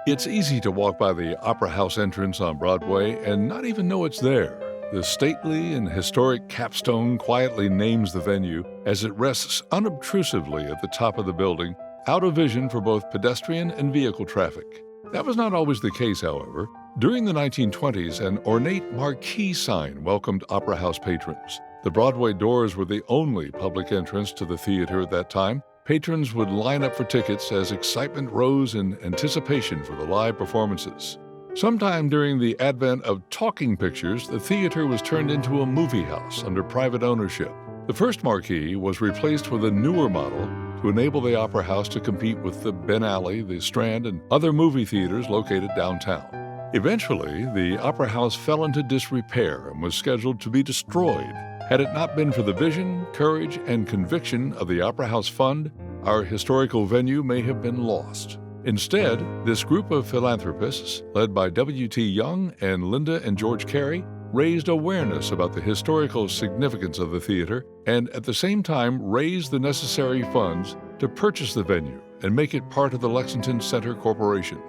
It's easy to walk by the Opera House entrance on Broadway and not even know it's there. The stately and historic capstone quietly names the venue as it rests unobtrusively at the top of the building, out of vision for both pedestrian and vehicle traffic. That was not always the case, however. During the 1920s, an ornate Marquee sign welcomed Opera House patrons. The Broadway doors were the only public entrance to the theater at that time. Patrons would line up for tickets as excitement rose in anticipation for the live performances. Sometime during the advent of talking pictures, the theater was turned into a movie house under private ownership. The first Marquee was replaced with a newer model to enable the Opera House to compete with the Ben Alley, the Strand, and other movie theaters located downtown. Eventually, the Opera House fell into disrepair and was scheduled to be destroyed. Had it not been for the vision, courage, and conviction of the Opera House Fund, our historical venue may have been lost. Instead, this group of philanthropists, led by W.T. Young and Linda and George Carey, raised awareness about the historical significance of the theater and at the same time raised the necessary funds to purchase the venue and make it part of the Lexington Center Corporation.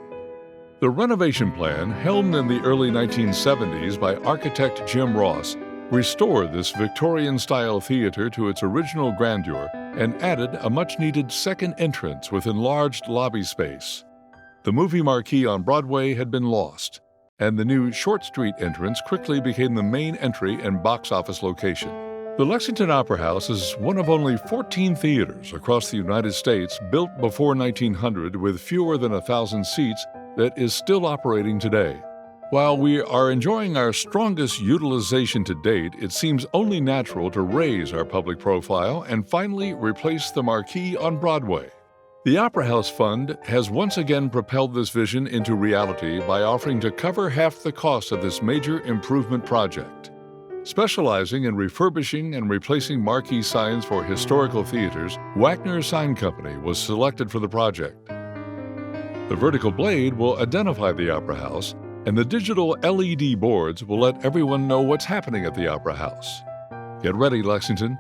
The renovation plan, helmed in the early 1970s by architect Jim Ross, restored this Victorian-style theater to its original grandeur and added a much-needed second entrance with enlarged lobby space. The movie Marquee on Broadway had been lost, and the new Short Street entrance quickly became the main entry and box office location. The Lexington Opera House is one of only 14 theaters across the United States built before 1900 with fewer than 1,000 seats that is still operating today. While we are enjoying our strongest utilization to date, it seems only natural to raise our public profile and finally replace the Marquee on Broadway. The Opera House Fund has once again propelled this vision into reality by offering to cover half the cost of this major improvement project. Specializing in refurbishing and replacing marquee signs for historical theaters, Wagner Sign Company was selected for the project. The vertical blade will identify the Opera House, and the digital LED boards will let everyone know what's happening at the Opera House. Get ready, Lexington.